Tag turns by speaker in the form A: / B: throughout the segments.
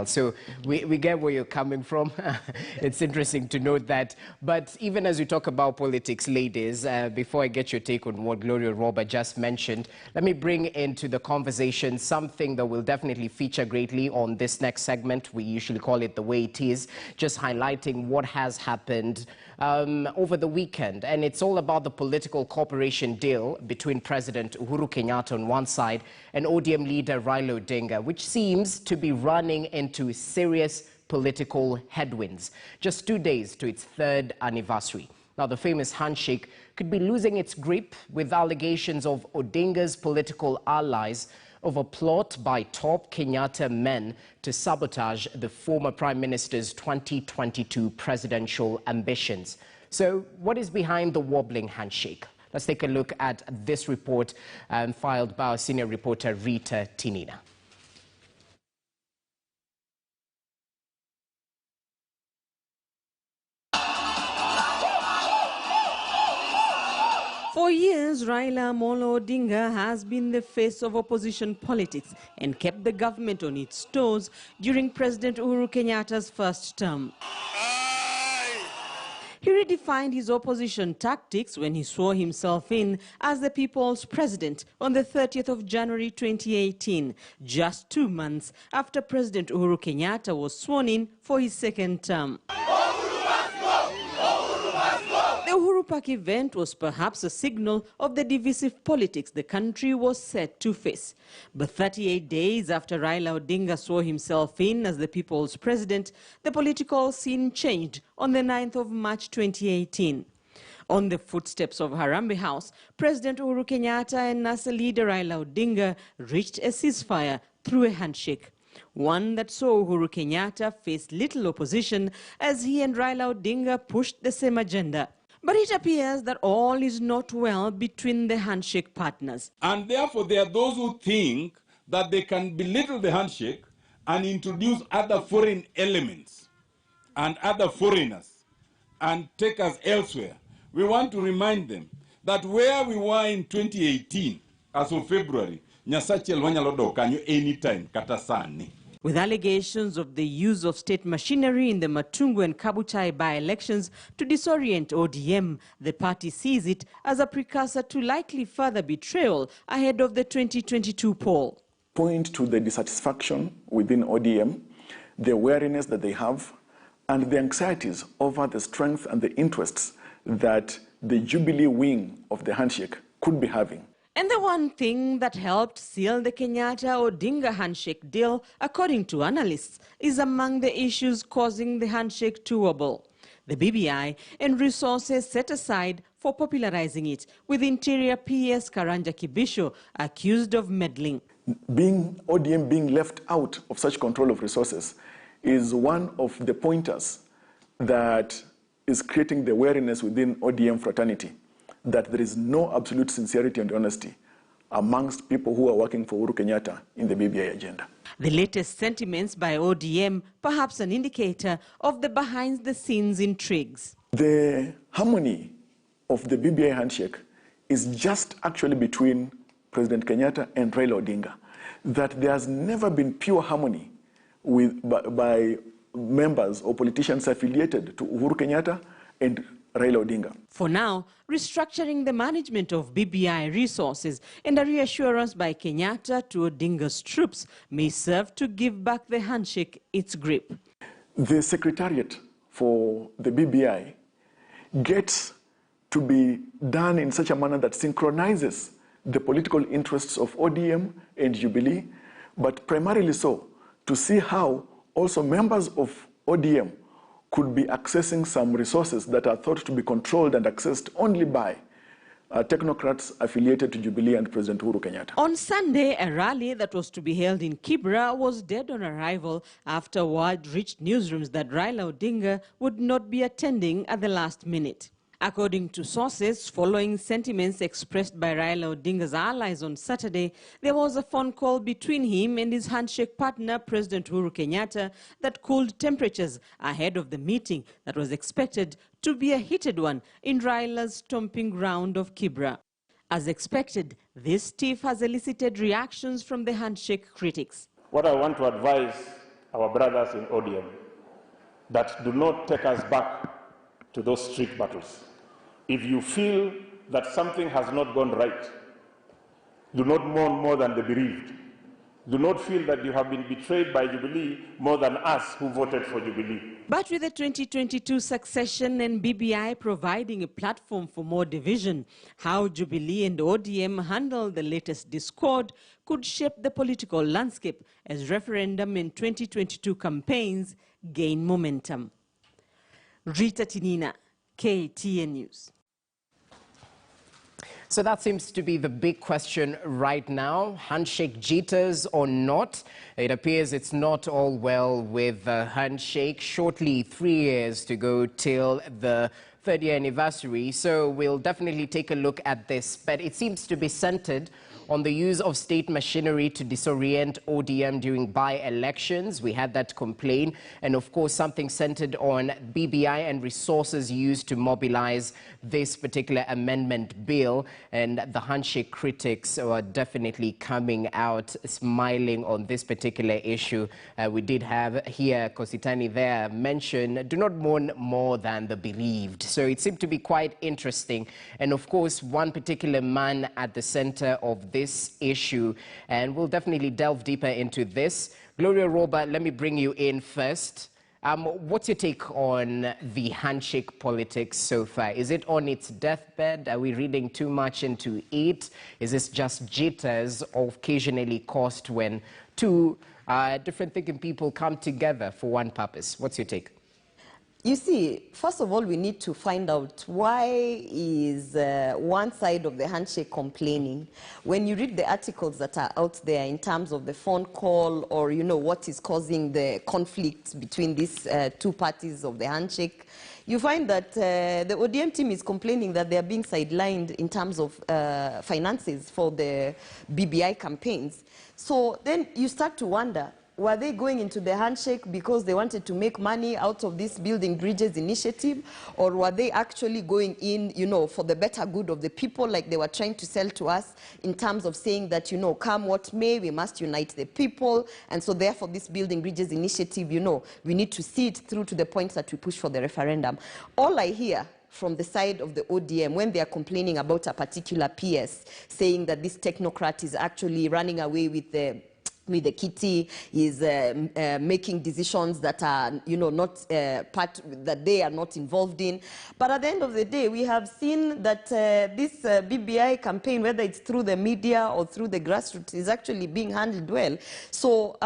A: So we get where you're coming from. It's interesting to note that. But even as we talk about politics, ladies, before I get your take on what Gloria Robert just mentioned, let me bring into the conversation something that will definitely feature greatly on this next segment. We usually call it The Way It Is, just highlighting what has happened over the weekend. And it's all about the political cooperation deal between President Uhuru Kenyatta on one side and ODM leader Raila Odinga, which seems to be running into serious political headwinds, just 2 days to its third anniversary. Now, the famous handshake could be losing its grip with allegations of Odinga's political allies of a plot by top Kenyatta men to sabotage the former Prime Minister's 2022 presidential ambitions. So, what is behind the wobbling handshake? Let's take a look at this report filed by our senior reporter Rita Tinina.
B: For years, Raila Amolo Odinga has been the face of opposition politics and kept the government on its toes during President Uhuru Kenyatta's first term. He redefined his opposition tactics when he swore himself in as the people's president on the 30th of January 2018, just 2 months after President Uhuru Kenyatta was sworn in for his second term. The Uhuru Park event was perhaps a signal of the divisive politics the country was set to face. But 38 days after Raila Odinga swore himself in as the people's president, the political scene changed on the 9th of March 2018. On the footsteps of Harambee House, President Uhuru Kenyatta and NASA leader Raila Odinga reached a ceasefire through a handshake. One that saw Uhuru Kenyatta face little opposition as he and Raila Odinga pushed the same agenda. But it appears that all is not well between the handshake partners.
C: And therefore, there are those who think that they can belittle the handshake and introduce other foreign elements and other foreigners and take us elsewhere. We want to remind them that where we were in 2018, as of February, Nyasache Lwanyalodo kanyo anytime katasani.
B: With allegations of the use of state machinery in the Matungu and Kabuchai by-elections to disorient ODM, the party sees it as a precursor to likely further betrayal ahead of the 2022 poll.
D: Point to the dissatisfaction within ODM, the wariness that they have, and the anxieties over the strength and the interests that the Jubilee wing of the handshake could be having.
B: And the one thing that helped seal the Kenyatta-Odinga handshake deal, according to analysts, is among the issues causing the handshake to wobble. The BBI and resources set aside for popularizing it, with Interior PS Karanja Kibisho accused of meddling.
D: ODM being left out of such control of resources is one of the pointers that is creating the wariness within ODM fraternity, that there is no absolute sincerity and honesty amongst people who are working for Uhuru Kenyatta in the BBI agenda.
B: The latest sentiments by ODM, perhaps an indicator of the behind-the-scenes intrigues.
D: The harmony of the BBI handshake is just actually between President Kenyatta and Raila Odinga, that there has never been pure harmony by members or politicians affiliated to Uhuru Kenyatta and Raila Odinga.
B: For now, restructuring the management of BBI resources and a reassurance by Kenyatta to Odinga's troops may serve to give back the handshake its grip.
D: The secretariat for the BBI gets to be done in such a manner that synchronizes the political interests of ODM and Jubilee, but primarily so to see how also members of ODM could be accessing some resources that are thought to be controlled and accessed only by technocrats affiliated to Jubilee and President Uhuru Kenyatta.
B: On Sunday, a rally that was to be held in Kibra was dead on arrival after word reached newsrooms that Raila Odinga would not be attending at the last minute. According to sources, following sentiments expressed by Raila Odinga's allies on Saturday, there was a phone call between him and his handshake partner, President Uhuru Kenyatta, that cooled temperatures ahead of the meeting that was expected to be a heated one in Raila's stomping ground of Kibra. As expected, this tiff has elicited reactions from the handshake critics.
E: What I want to advise our brothers in ODM, that do not take us back to those street battles. If you feel that something has not gone right, do not mourn more than the bereaved. Do not feel that you have been betrayed by Jubilee more than us who voted for Jubilee.
B: But with the 2022 succession and BBI providing a platform for more division, how Jubilee and ODM handle the latest discord could shape the political landscape as referendum and 2022 campaigns gain momentum. Rita Tinina, KTN News.
A: So that seems to be the big question right now. Handshake jitters or not? It appears it's not all well with the handshake. Shortly 3 years to go till the third year anniversary. So we'll definitely take a look at this. But it seems to be centered on the use of state machinery to disorient ODM during by-elections. We had that complaint. And of course, something centered on BBI and resources used to mobilize this particular amendment bill. And the handshake critics are definitely coming out smiling on this particular issue. We did have here Kositani there mention, do not mourn more than the bereaved. So it seemed to be quite interesting. And of course, one particular man at the center of this issue, and we'll definitely delve deeper into this. Gloria Roba, let me bring you in first. What's your take on the handshake politics so far? Is it on its deathbed? Are we reading too much into it? Is this just jitters occasionally caused when two different thinking people come together for one purpose? What's your take?
F: You see, first of all, we need to find out why is one side of the handshake complaining. When you read the articles that are out there in terms of the phone call or, you know, what is causing the conflict between these two parties of the handshake, you find that the ODM team is complaining that they are being sidelined in terms of finances for the BBI campaigns. So then you start to wonder, were they going into the handshake because they wanted to make money out of this Building Bridges initiative? Or were they actually going in, you know, for the better good of the people, like they were trying to sell to us in terms of saying that, you know, come what may, we must unite the people. And so therefore this Building Bridges initiative, you know, we need to see it through to the point that we push for the referendum. All I hear from the side of the ODM when they are complaining about a particular PS, saying that this technocrat is actually running away with the kitty, is making decisions that are, you know, not part that they are not involved in. But at the end of the day, we have seen that this BBI campaign, whether it's through the media or through the grassroots, is actually being handled well. So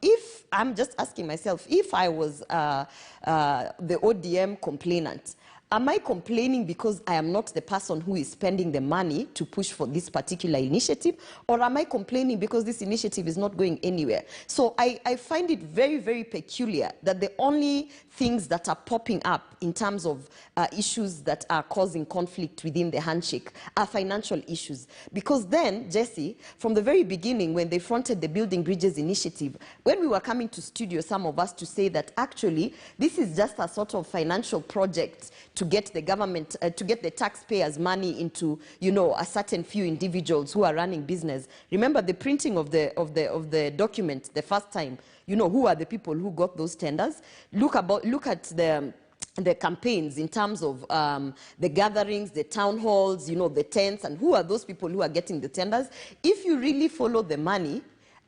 F: if I'm just asking myself, if I was the ODM complainant, am I complaining because I am not the person who is spending the money to push for this particular initiative? Or am I complaining because this initiative is not going anywhere? So I find it very, very peculiar that the only things that are popping up in terms of issues that are causing conflict within the handshake are financial issues. Because then, Jesse, from the very beginning, when they fronted the Building Bridges initiative, when we were coming to studio, some of us to say that actually this is just a sort of financial project to get the government, to get the taxpayers' money into, you know, a certain few individuals who are running business. Remember the printing of the document the first time. You know, who are the people who got those tenders? Look at the campaigns in terms of the gatherings, the town halls, you know, the tents, and who are those people who are getting the tenders? If you really follow the money,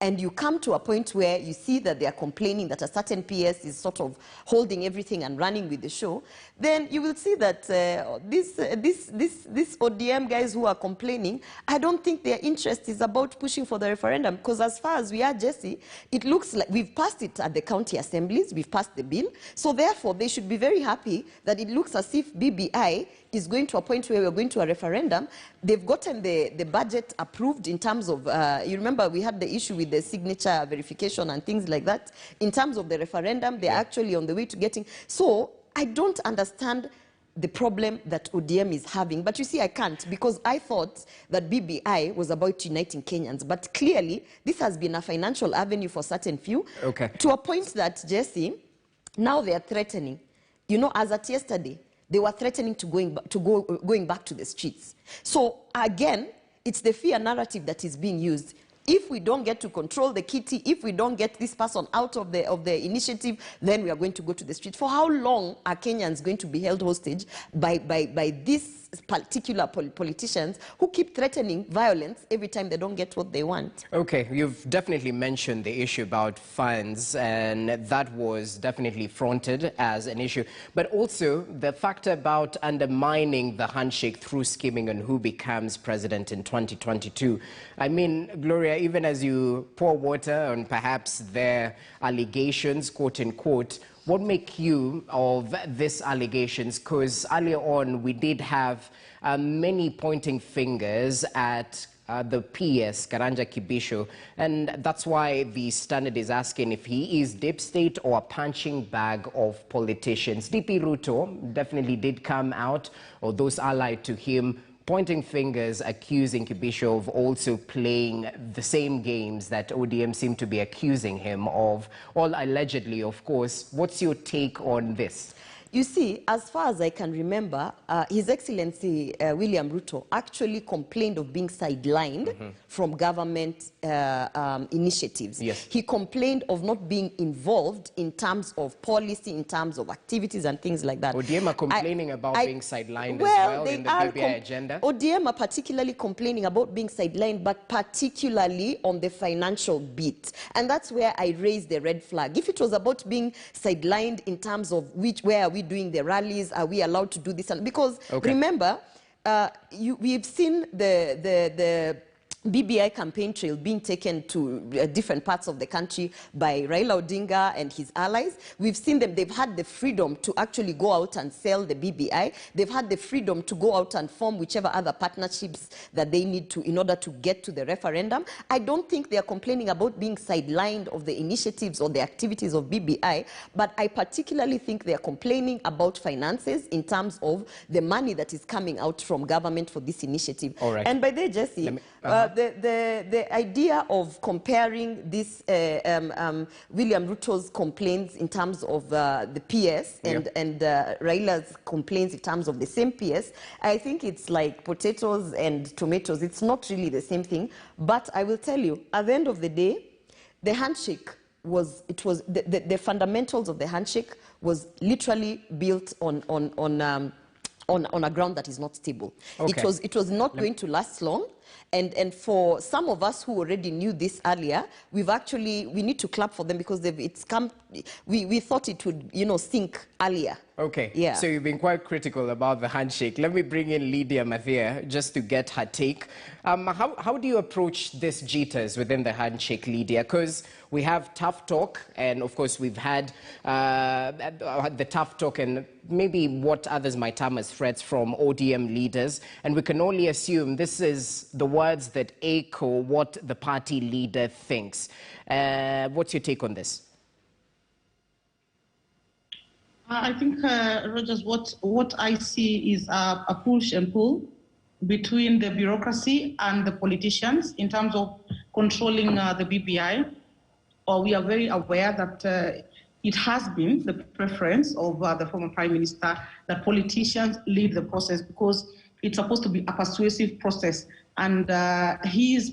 F: and you come to a point where you see that they are complaining that a certain PS is sort of holding everything and running with the show, then you will see that these ODM guys who are complaining, I don't think their interest is about pushing for the referendum, because as far as we are, Jesse, it looks like we've passed it at the county assemblies, we've passed the bill, so therefore they should be very happy that it looks as if BBI is going to a point where we're going to a referendum. They've gotten the budget approved in terms of, you remember we had the issue with the signature verification and things like that. In terms of the referendum, they're actually on the way to getting. So I don't understand the problem that ODM is having. But you see, I can't, because I thought that BBI was about uniting Kenyans. But clearly, this has been a financial avenue for certain few.
A: Okay.
F: To a point that, Jesse, now they are threatening. You know, as at yesterday, they were threatening to going back to the streets. So again, it's the fear narrative that is being used. If we don't get to control the kitty, if we don't get this person out of the initiative, then we are going to go to the street. For how long are Kenyans going to be held hostage by these particular politicians who keep threatening violence every time they don't get what they want?
A: Okay, you've definitely mentioned the issue about funds, and that was definitely fronted as an issue. But also the factor about undermining the handshake through scheming on who becomes president in 2022. I mean, Gloria, even as you pour water on perhaps their allegations, quote unquote, what make you of these allegations? Because earlier on we did have many pointing fingers at the PS, Karanja Kibisho, and that's why the Standard is asking if he is deep state or a punching bag of politicians. DP Ruto definitely did come out, or those allied to him, pointing fingers, accusing Kibisho of also playing the same games that ODM seem to be accusing him of, all allegedly, of course. What's your take on this?
F: You see, as far as I can remember, His Excellency William Ruto actually complained of being sidelined from government initiatives.
A: Yes.
F: He complained of not being involved in terms of policy, in terms of activities and things like that.
A: ODM are complaining about being sidelined as well in the BBI agenda.
F: ODM are particularly complaining about being sidelined, but particularly on the financial bit. And that's where I raised the red flag. If it was about being sidelined in terms of where are we doing the rallies, are we allowed to do this? Because remember, we've seen the BBI campaign trail being taken to different parts of the country by Raila Odinga and his allies. We've seen them, they've had the freedom to actually go out and sell the BBI. They've had the freedom to go out and form whichever other partnerships that they need to in order to get to the referendum. I don't think they are complaining about being sidelined of the initiatives or the activities of BBI, but I particularly think they are complaining about finances in terms of the money that is coming out from government for this initiative.
A: All right.
F: And by the way, Jesse, the idea of comparing this William Ruto's complaints in terms of the PS and Raila's complaints in terms of the same PS, I think it's like potatoes and tomatoes. It's not really the same thing. But I will tell you, at the end of the day, the handshake was, the fundamentals of the handshake was literally built on a ground that is not stable.
A: Okay.
F: It was not going to last long. And for some of us who already knew this earlier, we need to clap for them because we thought it would, sink earlier.
A: Okay,
F: yeah.
A: So you've been quite critical about the handshake. Let me bring in Lydia Mathia just to get her take. How do you approach this jitters within the handshake, Lydia? Because we have tough talk, and of course we've had the tough talk and maybe what others might term as threats from ODM leaders, and we can only assume this is the words that echo what the party leader thinks. What's your take on this?
G: I think, Rogers, what I see is a push and pull between the bureaucracy and the politicians in terms of controlling the BBI. We are very aware that it has been the preference of the former Prime Minister that politicians lead the process because it's supposed to be a persuasive process. And his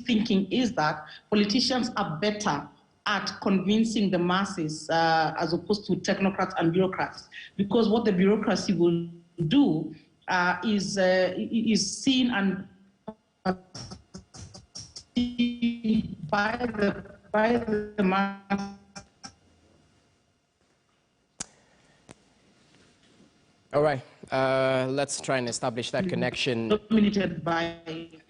G: thinking is that politicians are better at convincing the masses as opposed to technocrats and bureaucrats, because what the bureaucracy will do is seen and by the masses.
A: All right, let's try and establish that connection.
G: Dominated by...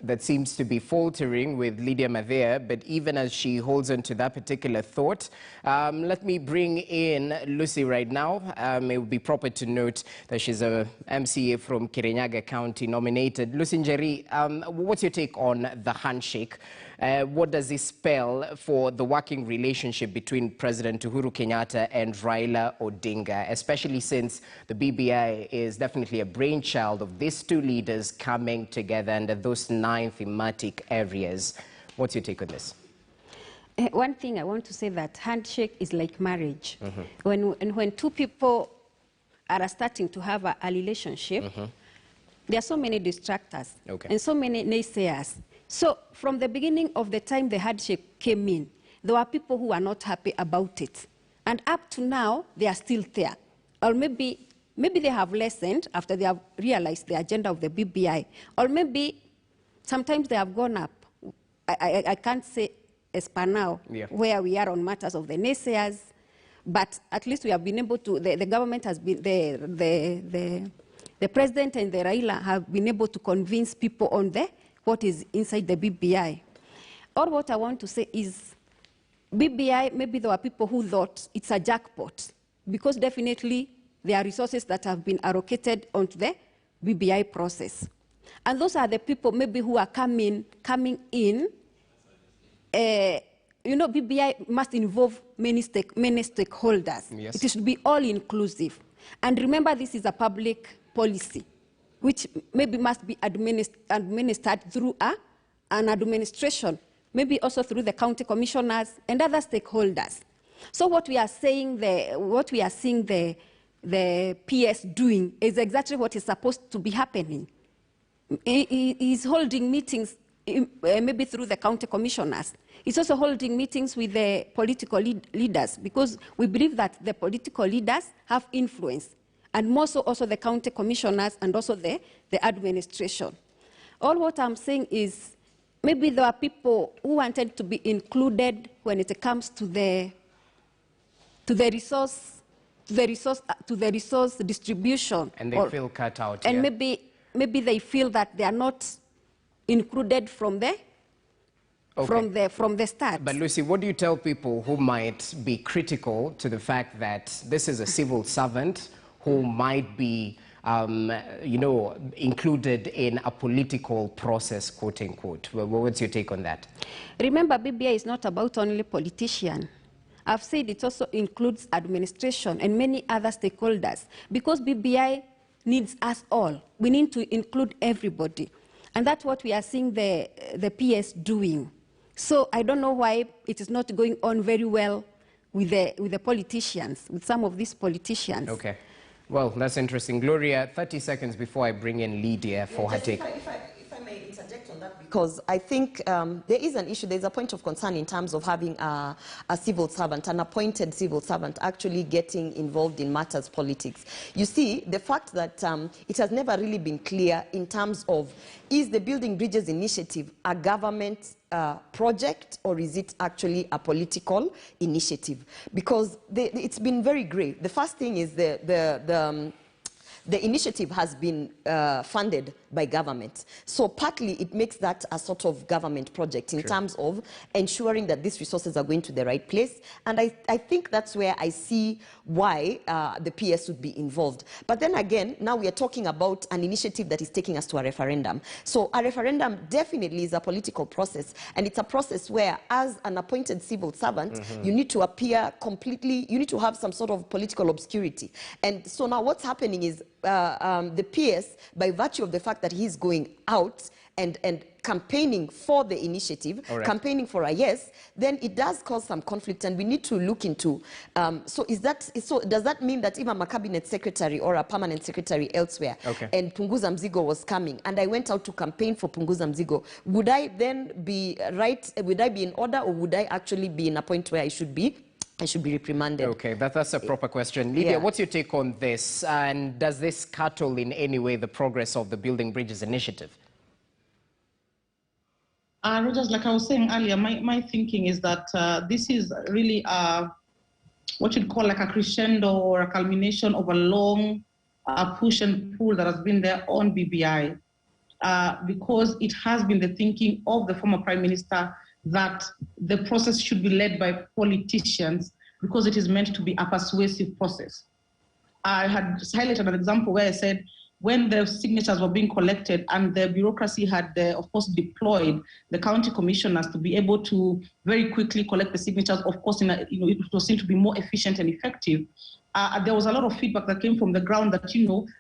A: That seems to be faltering with Lydia Mathia, but even as she holds on to that particular thought, let me bring in Lucy right now. It would be proper to note that she's a MCA from Kirinyaga County nominated. Lucy Njeri, what's your take on the handshake? What does this spell for the working relationship between President Uhuru Kenyatta and Raila Odinga, especially since the BBI is definitely a brainchild of these two leaders coming together under those 9 thematic areas? What's your take on this?
H: One thing I want to say that handshake is like marriage. When two people are starting to have a relationship, there are so many distractors and so many naysayers. So from the beginning of the time the handshake came in, there were people who were not happy about it. And up to now, they are still there. Or maybe they have lessened after they have realized the agenda of the BBI. Or maybe sometimes they have gone up. I can't say as per now where we are on matters of the naysayers, but at least we have been able to, the government has been, the president and the Raila have been able to convince people on what is inside the BBI. Or what I want to say is, BBI, maybe there were people who thought it's a jackpot, because definitely there are resources that have been allocated onto the BBI process. And those are the people maybe who are coming in. BBI must involve many stakeholders.
A: Yes.
H: It should be all inclusive. And remember, this is a public policy, which maybe must be administered through an administration, maybe also through the county commissioners and other stakeholders. So what we are saying, what we are seeing the PS doing is exactly what is supposed to be happening. He is holding meetings, maybe through the county commissioners. He's also holding meetings with the political leaders, because we believe that the political leaders have influence, and more so also the county commissioners and also the administration. All what I'm saying is, maybe there are people who wanted to be included when it comes to the resource distribution,
A: and they feel cut out.
H: And maybe they feel that they are not included from the start.
A: But Lucy, what do you tell people who might be critical to the fact that this is a civil servant who might be, included in a political process, quote unquote? Well, what's your take on that?
H: Remember, BBI is not about only politicians. I've said it also includes administration and many other stakeholders, because BBI needs us all. We need to include everybody. And that's what we are seeing the PS doing. So I don't know why it is not going on very well with the politicians, with some of these politicians.
A: Okay. Well, that's interesting. Gloria, 30 seconds before I bring in Lydia for her take.
F: If I may interject on that, because I think there is an issue, there's a point of concern in terms of having a civil servant, an appointed civil servant, actually getting involved in matters politics. You see, the fact that it has never really been clear in terms of, is the Building Bridges initiative a government project, or is it actually a political initiative? Because it's been very grey. The first thing is the initiative has been funded by government. So partly it makes that a sort of government project in terms of ensuring that these resources are going to the right place. And I think that's where I see why the PS would be involved. But then again, now we are talking about an initiative that is taking us to a referendum. So a referendum definitely is a political process. And it's a process where, as an appointed civil servant, you need to appear completely, you need to have some sort of political obscurity. And so now what's happening is the PS, by virtue of the fact that he's going out and campaigning for the initiative, campaigning for a yes, then it does cause some conflict, and we need to look into. So does that mean that if I'm a cabinet secretary or a permanent secretary elsewhere, and Punguza Mzigo was coming, and I went out to campaign for Punguza Mzigo, would I then be right? Would I be in order, or would I actually be in a point where I should be reprimanded?
A: Okay, that's a proper question. Lydia, what's your take on this? And does this curtail in any way the progress of the Building Bridges initiative?
G: Rogers, like I was saying earlier, my thinking is that this is really what you'd call like a crescendo or a culmination of a long push and pull that has been there on BBI, because it has been the thinking of the former Prime Minister that the process should be led by politicians, because it is meant to be a persuasive process. I had highlighted an example where I said, when the signatures were being collected and the bureaucracy had, of course, deployed the county commissioners to be able to very quickly collect the signatures, of course, it was seen to be more efficient and effective. There was a lot of feedback that came from the ground that,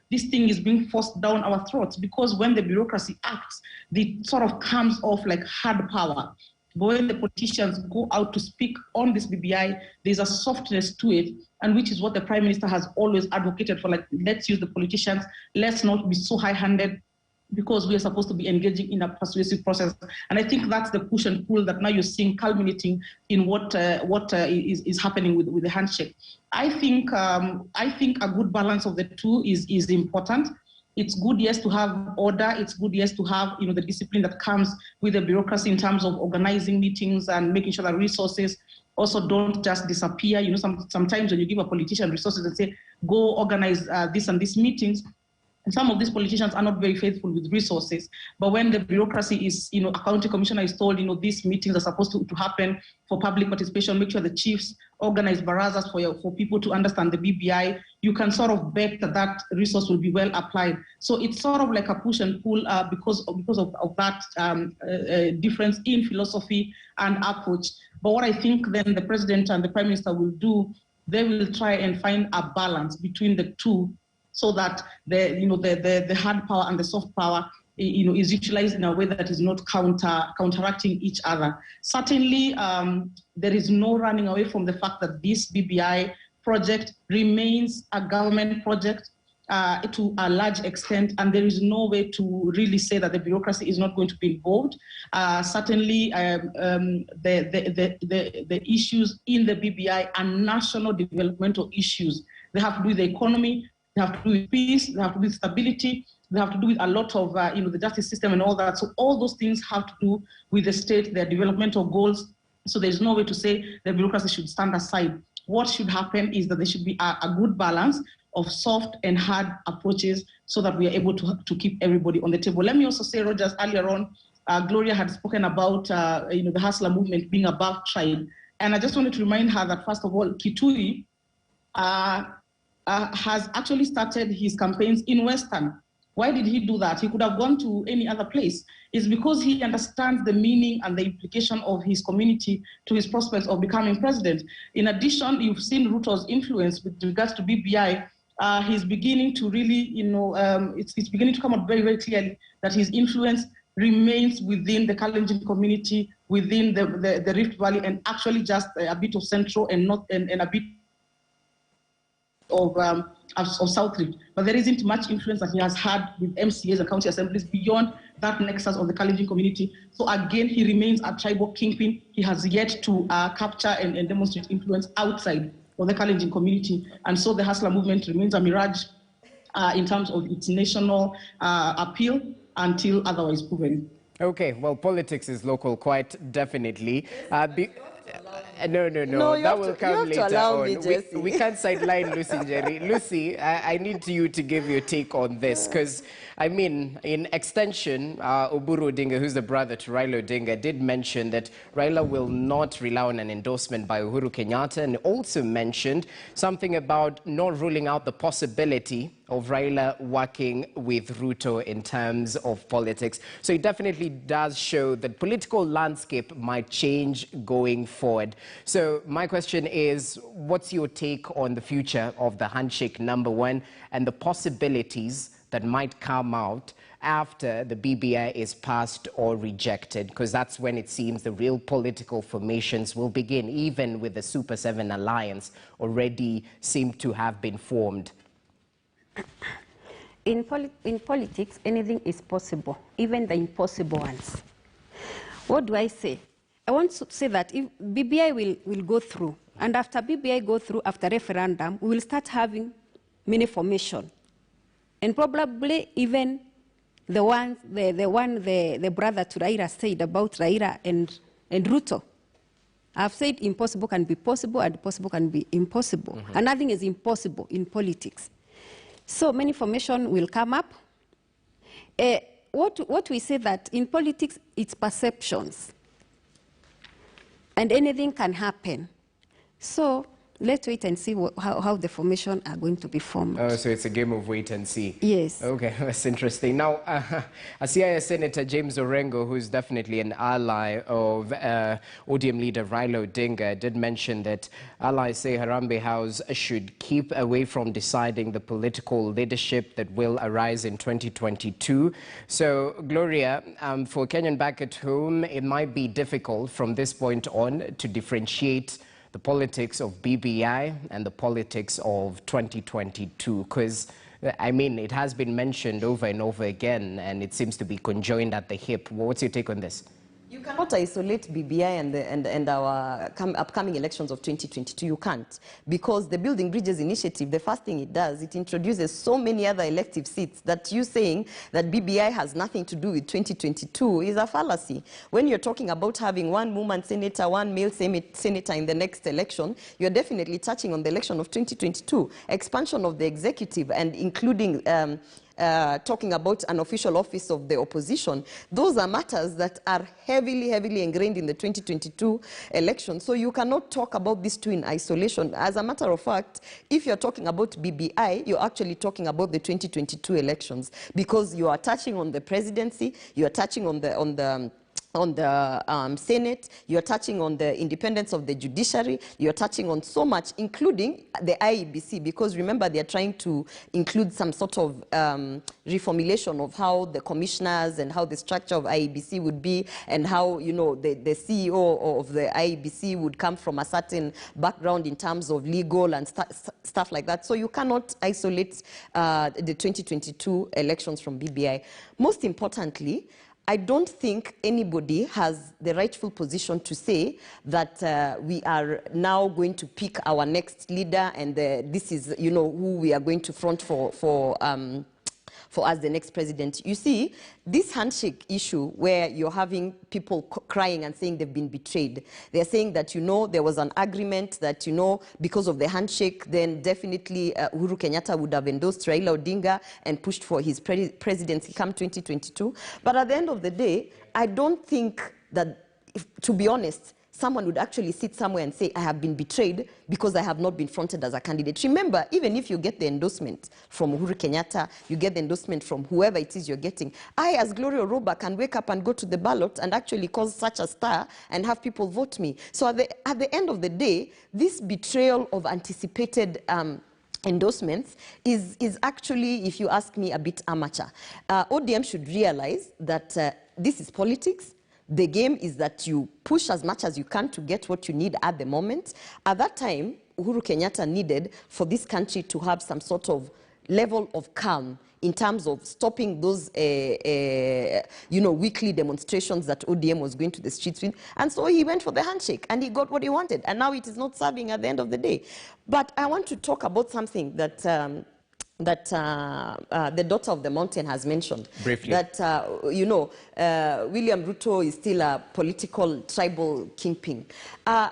G: this thing is being forced down our throats, because when the bureaucracy acts, it sort of comes off like hard power. But when the politicians go out to speak on this BBI, there's a softness to it, and which is what the Prime Minister has always advocated for, like, let's use the politicians, let's not be so high-handed, because we are supposed to be engaging in a persuasive process. And I think that's the push and pull that now you're seeing culminating in what is happening with the handshake. I think a good balance of the two is important. It's good, yes, to have order. It's good, yes, to have the discipline that comes with the bureaucracy in terms of organizing meetings and making sure that resources also don't just disappear. Sometimes when you give a politician resources and say, go organize this and these meetings, and some of these politicians are not very faithful with resources. But when the bureaucracy is, a county commissioner is told, these meetings are supposed to happen for public participation, make sure the chiefs organize barazas for people to understand the BBI, you can sort of bet that resource will be well applied. So it's sort of like a push and pull because of that difference in philosophy and approach. But what I think then the president and the prime minister will do, they will try and find a balance between the two, so that the hard power and the soft power is utilized in a way that is not counteracting each other. Certainly, there is no running away from the fact that this BBI project remains a government project to a large extent, and there is no way to really say that the bureaucracy is not going to be involved. Certainly, the issues in the BBI are national developmental issues. They have to do with the economy, they have to do with peace, they have to do with stability, they have to do with a lot of the justice system and all that. So all those things have to do with the state, their developmental goals. So there's no way to say the bureaucracy should stand aside. What should happen is that there should be a good balance of soft and hard approaches so that we are able to keep everybody on the table. Let me also say, Rogers, earlier on, Gloria had spoken about the Hustler movement being above tribe. And I just wanted to remind her that, first of all, Kitui has actually started his campaigns in Western. Why did he do that? He could have gone to any other place. It's because he understands the meaning and the implication of his community to his prospects of becoming president. In addition, you've seen Ruto's influence with regards to BBI. He's beginning to really, it's beginning to come out very, very clearly that his influence remains within the Kalenjin community, within the Rift Valley, and actually just a bit of Central and North and a bit of South Rift. But there isn't much influence that he has had with MCAs and county assemblies beyond that nexus of the Kalenjin community. So again, he remains a tribal kingpin. He has yet to capture and demonstrate influence outside of the Kalenjin community. And so the Hustler movement remains a mirage in terms of its national appeal until otherwise proven.
A: Okay, well, politics is local, quite definitely. No, that will come later on. We can't sideline Lucy Njeri. Lucy, I need you to give your take on this, because, I mean, in extension, Oburu Odinga, who's the brother to Raila Odinga, did mention that Raila will not rely on an endorsement by Uhuru Kenyatta, and also mentioned something about not ruling out the possibility of Raila working with Ruto in terms of politics. So it definitely does show that political landscape might change going forward. So my question is, what's your take on the future of the handshake, number one, and the possibilities that might come out after the BBI is passed or rejected? Because that's when it seems the real political formations will begin, even with the Super 7 alliance already seem to have been formed.
H: In politics, anything is possible, even the impossible ones. What do I say? I want to say that if BBI will go through, and after BBI go through, after referendum, we will start having mini formation. And probably even the brother to Raila said about Raila and Ruto. I've said impossible can be possible and possible can be impossible. Mm-hmm. And nothing is impossible in politics. So many information will come up. What we say that in politics, it's perceptions. And anything can happen. So let's wait and see how the formation are going to be formed.
A: Oh, so it's a game of wait and see.
H: Yes.
A: Okay, that's interesting. Now, Siaya Senator James Orengo, who's definitely an ally of ODM leader Raila Odinga, did mention that allies say Harambee House should keep away from deciding the political leadership that will arise in 2022. So, Gloria, for Kenyan back at home, it might be difficult from this point on to differentiate the politics of BBI and the politics of 2022, because I mean, it has been mentioned over and over again, and it seems to be conjoined at the hip. What's your take on this?
F: You cannot isolate BBI and our upcoming elections of 2022. You can't. Because the Building Bridges initiative, the first thing it does, it introduces so many other elective seats that you saying that BBI has nothing to do with 2022 is a fallacy. When you're talking about having one woman senator, one male senator in the next election, you're definitely touching on the election of 2022. Expansion of the executive and including talking about an official office of the opposition, those are matters that are heavily ingrained in the 2022 election. So you cannot talk about these two in isolation. As a matter of fact, if you're talking about BBI, you're actually talking about the 2022 elections, because you are touching on the presidency, you are touching on the Senate, you're touching on the independence of the judiciary, you're touching on so much, including the IEBC, because remember, they're trying to include some sort of reformulation of how the commissioners and how the structure of IEBC would be, and how, you know, the CEO of the IEBC would come from a certain background in terms of legal and stuff like that. So you cannot isolate the 2022 elections from BBI. Most importantly, I don't think anybody has the rightful position to say that we are now going to pick our next leader and this is, you know, who we are going to front for as the next president. You see, this handshake issue where you're having people crying and saying they've been betrayed. They're saying that, you know, there was an agreement that, you know, because of the handshake, then definitely Uhuru Kenyatta would have endorsed Raila Odinga and pushed for his presidency come 2022. But at the end of the day, I don't think that, to be honest, someone would actually sit somewhere and say, I have been betrayed because I have not been fronted as a candidate. Remember, even if you get the endorsement from Uhuru Kenyatta, you get the endorsement from whoever it is you're getting, I, as Gloria Roba, can wake up and go to the ballot and actually cause such a stir and have people vote me. So at the end of the day, this betrayal of anticipated endorsements is actually, if you ask me, a bit amateur. ODM should realize that this is politics. The game is that you push as much as you can to get what you need at the moment. At that time, Uhuru Kenyatta needed for this country to have some sort of level of calm in terms of stopping those, you know, weekly demonstrations that ODM was going to the streets with. And so he went for the handshake and he got what he wanted. And now it is not serving at the end of the day. But I want to talk about something that the daughter of the mountain has mentioned.
A: Briefly.
F: That, you know, William Ruto is still a political tribal kingpin. I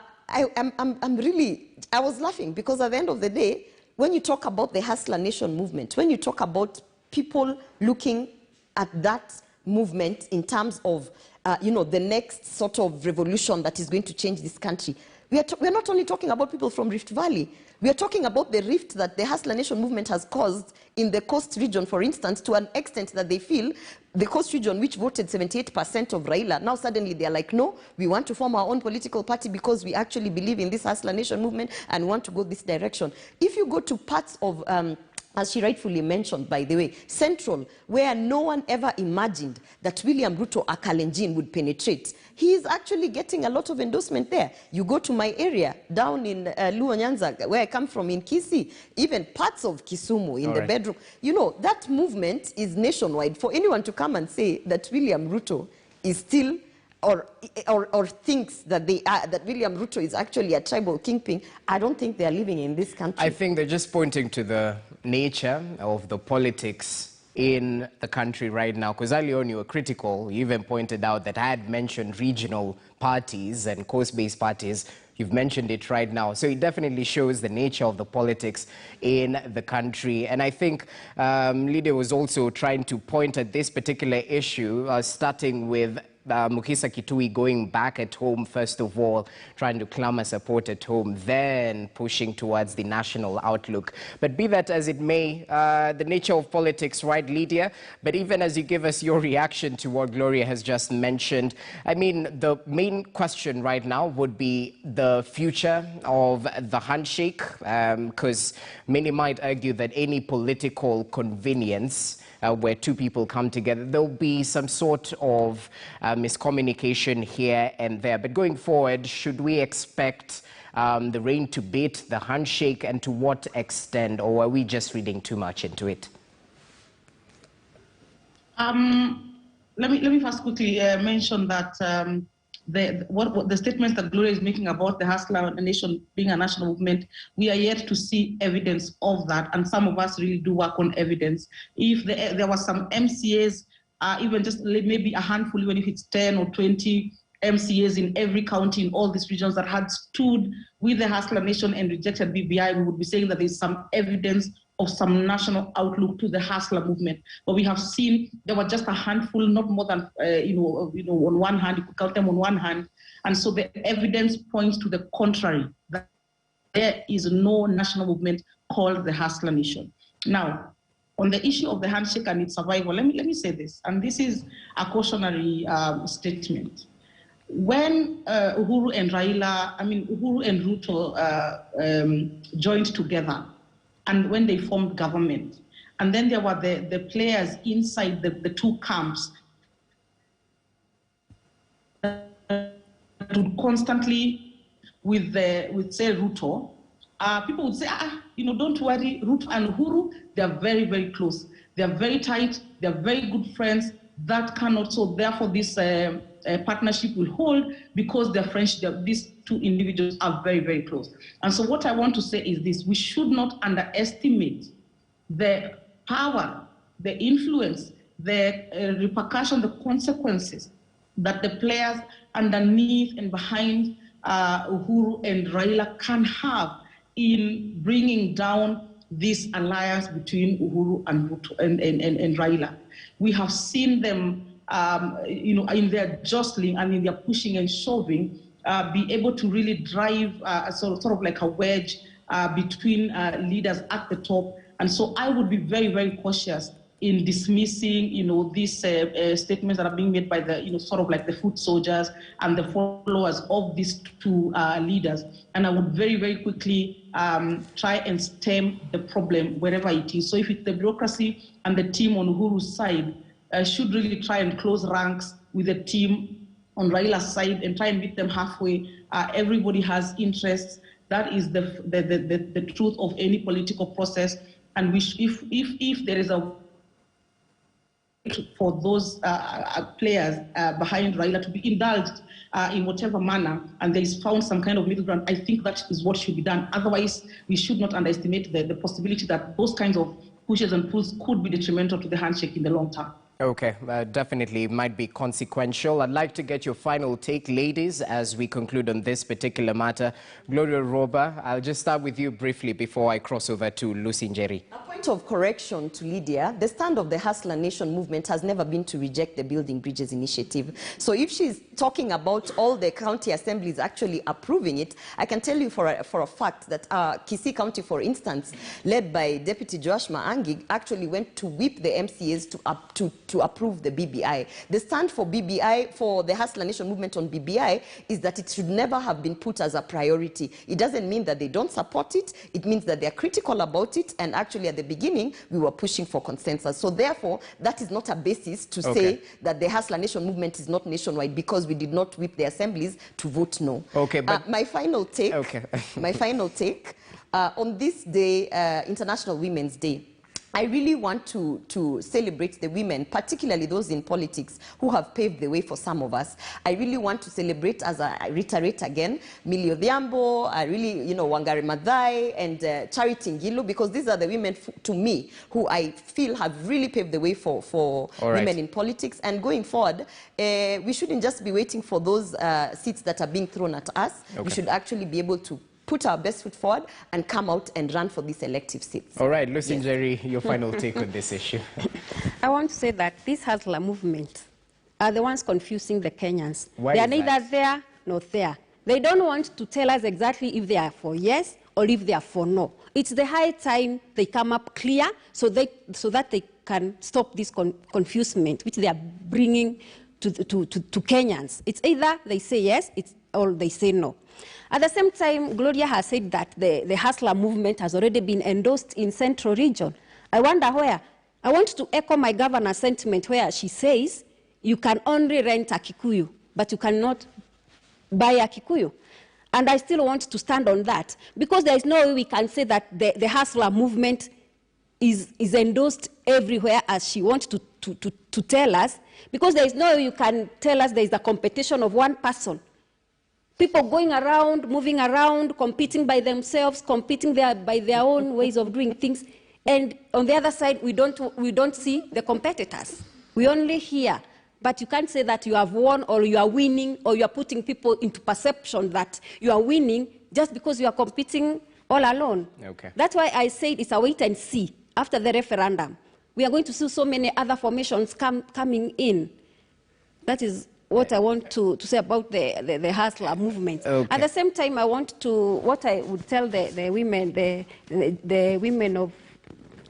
F: was laughing because at the end of the day, when you talk about the Hustler Nation movement, when you talk about people looking at that movement in terms of, you know, the next sort of revolution that is going to change this country, we're not only talking about people from Rift Valley. We are talking about the rift that the Hustler Nation movement has caused in the coast region, for instance, to an extent that they feel the coast region, which voted 78% of Raila, now suddenly they're like, no, we want to form our own political party because we actually believe in this Hustler Nation movement and want to go this direction. If you go to parts of as she rightfully mentioned, by the way, Central, where no one ever imagined that William Ruto Akalenjin would penetrate, he is actually getting a lot of endorsement there. You go to my area, down in Luo Nyanza, where I come from in Kisii, even parts of Kisumu, in the bedroom. You know, that movement is nationwide. For anyone to come and say that William Ruto is still or thinks that that William Ruto is actually a tribal kingpin, I don't think they are living in this country.
A: I think they're just pointing to the nature of the politics in the country right now. Because earlier on you were critical. You even pointed out that I had mentioned regional parties and coast-based parties. You've mentioned it right now. So it definitely shows the nature of the politics in the country. And I think Lydia was also trying to point at this particular issue, starting with Mukisa Kitui going back at home, first of all, trying to clamor support at home, then pushing towards the national outlook. But be that as it may, the nature of politics, right, Lydia? But even as you give us your reaction to what Gloria has just mentioned, I mean, the main question right now would be the future of the handshake, because many might argue that any political convenience where two people come together, there'll be some sort of miscommunication here and there. But going forward, should we expect the rain to beat the handshake, and to what extent, or are we just reading too much into it?
G: Let me first quickly mention that what the statements that Gloria is making about the Hustler Nation being a national movement, we are yet to see evidence of that, and some of us really do work on evidence. If there was some MCAs, even just maybe a handful, even if it's 10 or 20 MCAs in every county in all these regions that had stood with the Hustler Nation and rejected BBI, we would be saying that there's some evidence of some national outlook to the Hustler movement. But we have seen there were just a handful, not more than, on one hand, you could count them on one hand. And so the evidence points to the contrary, that there is no national movement called the Hustler Nation. Now, on the issue of the handshake and its survival, let me say this, and this is a cautionary statement. When Uhuru and Ruto joined together, and when they formed government, and then there were the players inside the two camps that would constantly with say Ruto, people would say, don't worry, Ruto and Uhuru, they are very, very close. They are very tight. They are very good friends. That cannot, so therefore this partnership will hold because their friendship, these two individuals are very, very close. And so what I want to say is this: we should not underestimate the power, the influence, the repercussion, the consequences that the players underneath and behind Uhuru and Raila can have in bringing down this alliance between Uhuru and Ruto and Raila. We have seen them, in their jostling and in their pushing and shoving, be able to really drive sort of like a wedge between leaders at the top. And so I would be very, very cautious in dismissing, these statements that are being made by the, sort of like the foot soldiers and the followers of these two leaders. And I would very, very quickly try and stem the problem wherever it is. So if it's the bureaucracy and the team on Uhuru's side, should really try and close ranks with the team on Raila's side and try and meet them halfway. Everybody has interests. That is the truth of any political process. And if there is a for those players behind Raila to be indulged in whatever manner, and there is found some kind of middle ground, I think that is what should be done. Otherwise, we should not underestimate the possibility that those kinds of pushes and pulls could be detrimental to the handshake in the long term.
A: Okay, definitely might be consequential. I'd like to get your final take, ladies, as we conclude on this particular matter. Gloria Roba, I'll just start with you briefly before I cross over to Lucy Njeri.
F: A point of correction to Lydia: the stand of the Hustler Nation movement has never been to reject the Building Bridges initiative. So if she's talking about all the county assemblies actually approving it, I can tell you for a fact that Kisii County, for instance, led by Deputy Joash Maangi, actually went to whip the MCAs to approve the BBI. The stand for BBI, for the Hustler Nation movement on BBI, is that it should never have been put as a priority. It doesn't mean that they don't support it. It means that they're critical about it. And actually, at the beginning, we were pushing for consensus. So therefore, that is not a basis to say that the Hustler Nation movement is not nationwide because we did not whip the assemblies to vote no.
A: Okay, but
F: my final take, my final take on this day, International Women's Day, I really want to celebrate the women, particularly those in politics who have paved the way for some of us. I really want to celebrate, as I reiterate again, Millie Odhiambo, Wangari Maathai, and Charity Ngilu, because these are the women, to me, who I feel have really paved the way for women in politics. And going forward, we shouldn't just be waiting for those seats that are being thrown at us. Okay. We should actually be able to put our best foot forward and come out and run for these elective seats.
A: All right, Lucy Njeri, your final take on this issue.
H: I want to say that this Hustler movement are the ones confusing the Kenyans.
A: Why
H: they are
A: is
H: neither
A: that?
H: there nor there. They don't want to tell us exactly if they are for yes or if they are for no. It's the high time they come up clear so that they can stop this confusement which they are bringing to Kenyans. It's either they say yes or they say no. At the same time, Gloria has said that the Hustler movement has already been endorsed in Central Region. I wonder where. I want to echo my governor's sentiment where she says you can only rent a Kikuyu, but you cannot buy a Kikuyu. And I still want to stand on that, because there is no way we can say that the Hustler movement is endorsed everywhere, as she wants to to tell us, because there is no way you can tell us there is a competition of one person. People going around, moving around, competing by themselves, competing by their own ways of doing things. And on the other side, we don't see the competitors. We only hear. But you can't say that you have won or you are winning or you are putting people into perception that you are winning just because you are competing all alone.
A: Okay.
H: That's why I said it's a wait and see after the referendum. We are going to see so many other formations coming in. That is what I want to say about the hustler movement.
A: Okay.
H: At the same time, I want to, what I would tell the women, the women of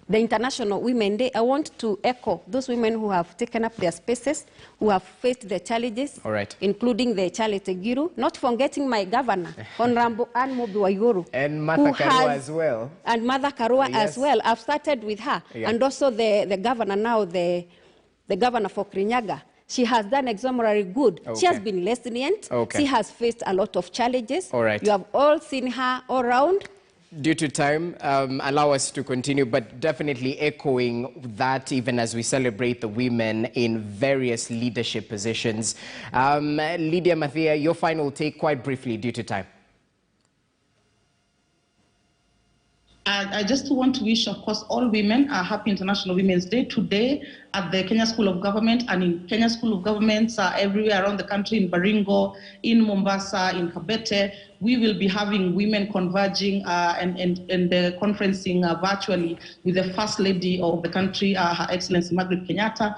H: the International Women Day, I want to echo those women who have taken up their spaces, who have faced the challenges,
A: all right,
H: including the Charity Giru, not forgetting my governor, Honorable Anne Mobi Waiguru.
A: And Martha Karua as well.
H: And Martha Karua as well. I've started with her. Yeah. And also the governor now, the governor for Kirinyaga. She has done exemplary good. Okay. She has been resilient. Okay. She has faced a lot of challenges.
A: All right.
H: You have all seen her all around.
A: Due to time, allow us to continue, but definitely echoing that even as we celebrate the women in various leadership positions. Lydia Mathia, your final take quite briefly due to time.
G: I just want to wish, of course, all women a happy International Women's Day today at the Kenya School of Government and in Kenya School of Governments everywhere around the country, in Baringo, in Mombasa, in Kabete. We will be having women converging and conferencing virtually with the First Lady of the country, Her Excellency Margaret Kenyatta,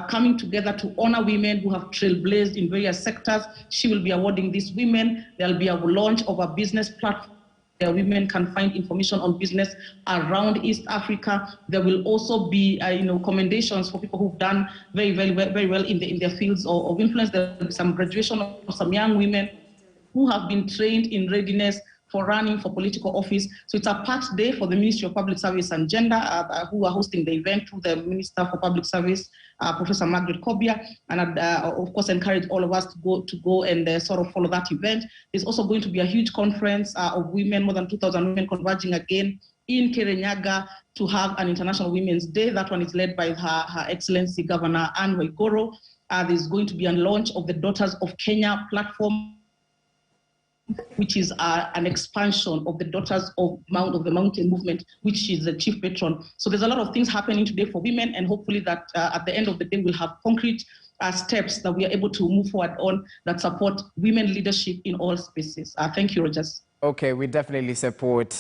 G: coming together to honor women who have trailblazed in various sectors. She will be awarding these women. There will be a launch of a business platform where women can find information on business around East Africa. There will also be, commendations for people who've done very well in their fields of influence. There will be some graduation of some young women who have been trained in readiness for running for political office. So it's a packed day for the Ministry of Public Service and Gender, who are hosting the event through the Minister for Public Service, Professor Margaret Kobia, and of course encourage all of us to go and sort of follow that event. There's also going to be a huge conference of women, more than 2,000 women converging again in Kirinyaga to have an International Women's Day. That one is led by Her Excellency Governor Anne Waiguru. There's going to be a launch of the Daughters of Kenya platform, which is an expansion of the Daughters of the Mountain movement, which is the chief patron. So there's a lot of things happening today for women, and hopefully that at the end of the day we'll have concrete steps that we are able to move forward on that support women leadership in all spaces. Thank you, Rogers.
A: Okay, we definitely support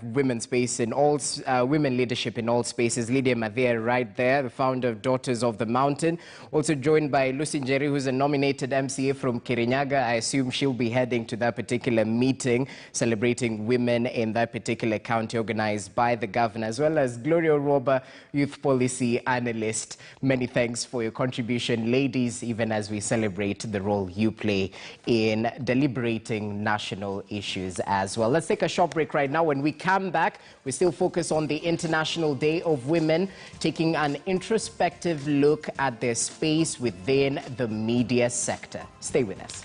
A: women's space in all women leadership in all spaces. Lydia Mathia right there, the founder of Daughters of the Mountain. Also joined by Lucy Njeri, who's a nominated MCA from Kirinyaga. I assume she'll be heading to that particular meeting, celebrating women in that particular county, organized by the governor, as well as Gloria Roba, youth policy analyst. Many thanks for your contribution, ladies, even as we celebrate the role you play in deliberating national issues as well. Let's take a short break right now. When we come back, we still focus on the International Day of Women, taking an introspective look at their space within the media sector. Stay with us.